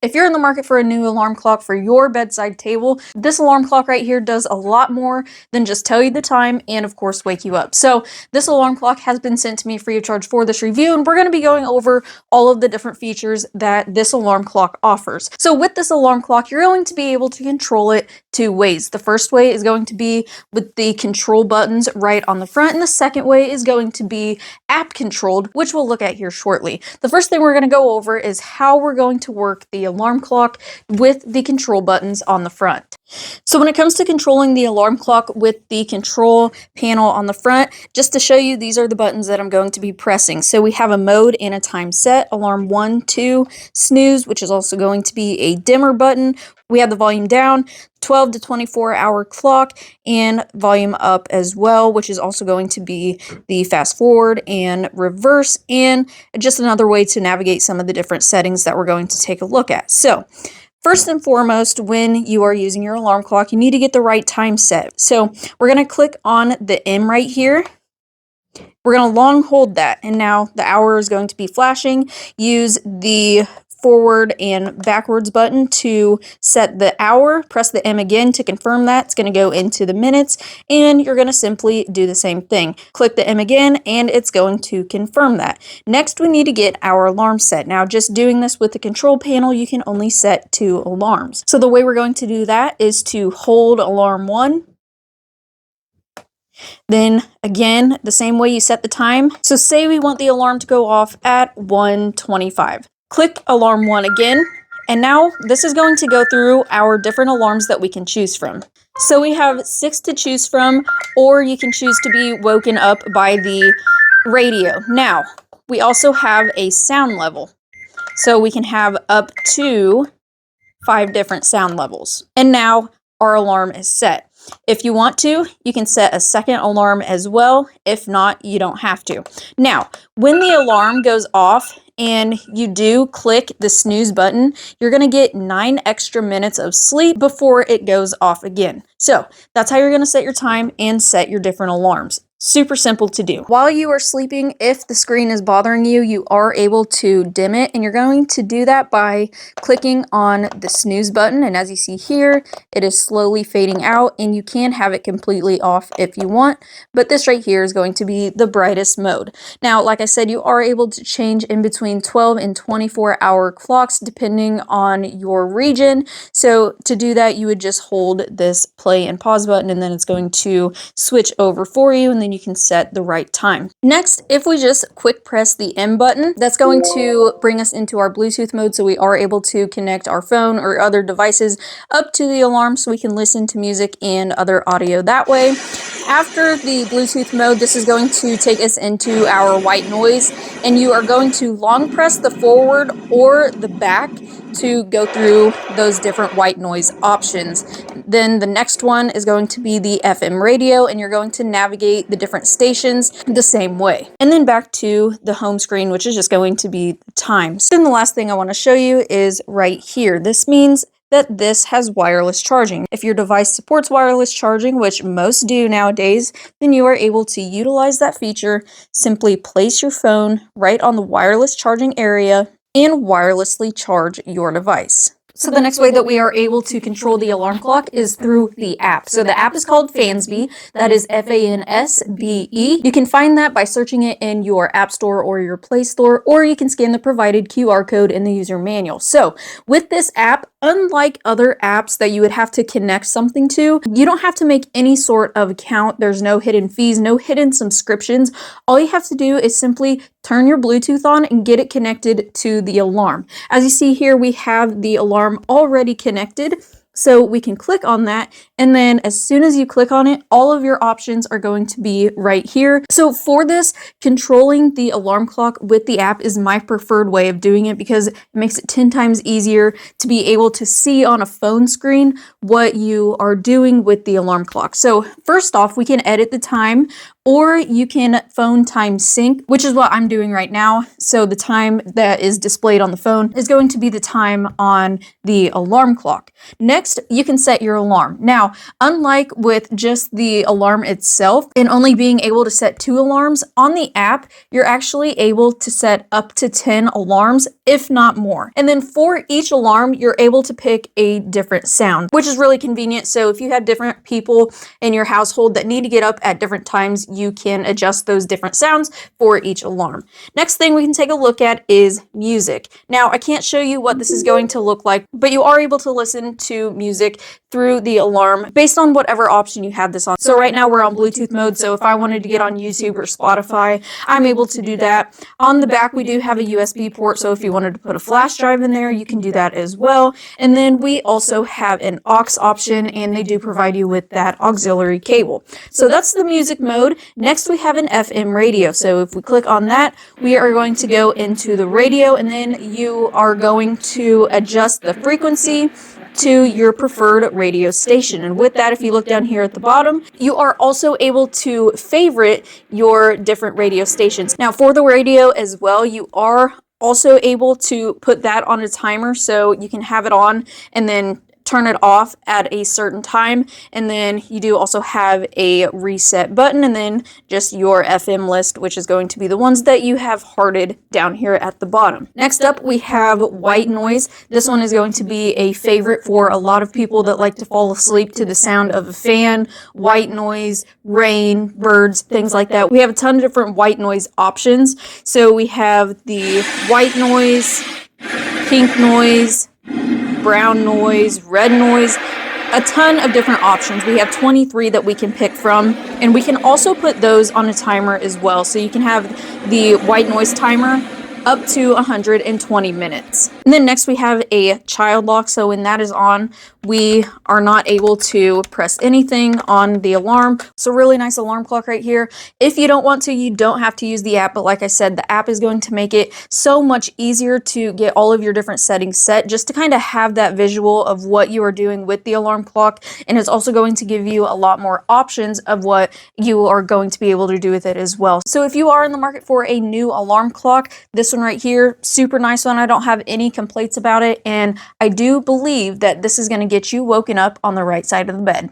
If you're in the market for a new alarm clock for your bedside table, this alarm clock right here does a lot more than just tell you the time and of course wake you up. So this alarm clock has been sent to me free of charge for this review, and we're going to be going over all of the different features that this alarm clock offers. So with this alarm clock, you're going to be able to control it two ways. The first way is going to be with the control buttons right on the front, and the second way is going to be app controlled, which we'll look at here shortly. The first thing we're going to go over is how we're going to work the alarm clock with the control buttons on the front. So when it comes to controlling the alarm clock with the control panel on the front, just to show you, these are the buttons that I'm going to be pressing. So we have a mode and a time set, alarm 1, 2, snooze, which is also going to be a dimmer button. We have the volume down, 12 to 24 hour clock, and volume up as well, which is also going to be the fast forward and reverse, and just another way to navigate some of the different settings that we're going to take a look at. So first and foremost, when you are using your alarm clock, you need to get the right time set. So we're going to click on the M right here. We're going to long hold that, and now the hour is going to be flashing. Use the forward and backwards button to set the hour. Press the M again to confirm that. It's going to go into the minutes, and you're going to simply do the same thing. Click the M again, and it's going to confirm that. Next, we need to get our alarm set. Now, just doing this with the control panel, you can only set 2 alarms. So the way we're going to do that is to hold alarm 1. Then again, the same way you set the time. So say we want the alarm to go off at 1:25. Click alarm 1 again, and now this is going to go through our different alarms that we can choose from. So we have 6 to choose from, or you can choose to be woken up by the radio. Now, we also have a sound level. So we can have up to 5 different sound levels. And now our alarm is set. If you want to, you can set a second alarm as well. If not, you don't have to. Now, when the alarm goes off and you do click the snooze button, you're going to get 9 extra minutes of sleep before it goes off again. So that's how you're going to set your time and set your different alarms. Super simple to do. While you are sleeping, if the screen is bothering you, you are able to dim it, and you're going to do that by clicking on the snooze button. And as you see here, it is slowly fading out, and you can have it completely off if you want, but this right here is going to be the brightest mode. Now, like I said, you are able to change in between 12 and 24 hour clocks depending on your region. So to do that, you would just hold this play and pause button, and then it's going to switch over for you, and then you can set the right time. Next, if we just quick press the M button, that's going to bring us into our Bluetooth mode, so we are able to connect our phone or other devices up to the alarm so we can listen to music and other audio that way. After the Bluetooth mode, this is going to take us into our white noise, and you are going to long press the forward or the back to go through those different white noise options. Then the next one is going to be the FM radio, and you're going to navigate the different stations the same way. And then back to the home screen, which is just going to be the times. Then the last thing I want to show you is right here. This means that this has wireless charging. If your device supports wireless charging, which most do nowadays, then you are able to utilize that feature. Simply place your phone right on the wireless charging area and wirelessly charge your device. So the next way that we are able to control the alarm clock is through the app. So the app is called Fansbe. That is Fansbe. You can find that by searching it in your App Store or your Play Store, or you can scan the provided QR code in the user manual. So with this app, unlike other apps that you would have to connect something to, you don't have to make any sort of account. There's no hidden fees, no hidden subscriptions. All you have to do is simply turn your Bluetooth on and get it connected to the alarm. As you see here, we have the alarm already connected. So we can click on that, and then as soon as you click on it, all of your options are going to be right here. So for this, controlling the alarm clock with the app is my preferred way of doing it, because it makes it 10 times easier to be able to see on a phone screen what you are doing with the alarm clock. So first off, we can edit the time or you can phone time sync, which is what I'm doing right now. So the time that is displayed on the phone is going to be the time on the alarm clock. Next, you can set your alarm. Now, unlike with just the alarm itself and only being able to set 2 alarms, on the app, you're actually able to set up to 10 alarms, if not more. And then for each alarm, you're able to pick a different sound, which is really convenient. So if you have different people in your household that need to get up at different times, you can adjust those different sounds for each alarm. Next thing we can take a look at is music. Now, I can't show you what this is going to look like, but you are able to listen to music through the alarm based on whatever option you have this on. So right now we're on Bluetooth mode, so if I wanted to get on YouTube or Spotify, I'm able to do that. On the back, we do have a USB port, so if you wanted to put a flash drive in there, you can do that as well. And then we also have an aux option, and they do provide you with that auxiliary cable. So that's the music mode. Next, we have an FM radio. So if we click on that, we are going to go into the radio, and then you are going to adjust the frequency to your preferred radio station. And with that, if you look down here at the bottom, you are also able to favorite your different radio stations. Now, for the radio as well, you are also able to put that on a timer, so you can have it on and then turn it off at a certain time. And then you do also have a reset button, and then just your FM list, which is going to be the ones that you have hearted down here at the bottom. Next up, we have white noise. This one is going to be a favorite for a lot of people that like to fall asleep to the sound of a fan, white noise, rain, birds, things like that. We have a ton of different white noise options. So we have the white noise, pink noise, brown noise, red noise, a ton of different options. We have 23 that we can pick from, and we can also put those on a timer as well. So you can have the white noise timer up to 120 minutes. And then next we have a child lock. So when that is on, we are not able to press anything on the alarm. So really nice alarm clock right here. If you don't want to, you don't have to use the app, but like I said, the app is going to make it so much easier to get all of your different settings set, just to kind of have that visual of what you are doing with the alarm clock. And it's also going to give you a lot more options of what you are going to be able to do with it as well. So if you are in the market for a new alarm clock, this one right here, super nice one. I don't have any complaints about it, and I do believe that this is going to get you woken up on the right side of the bed.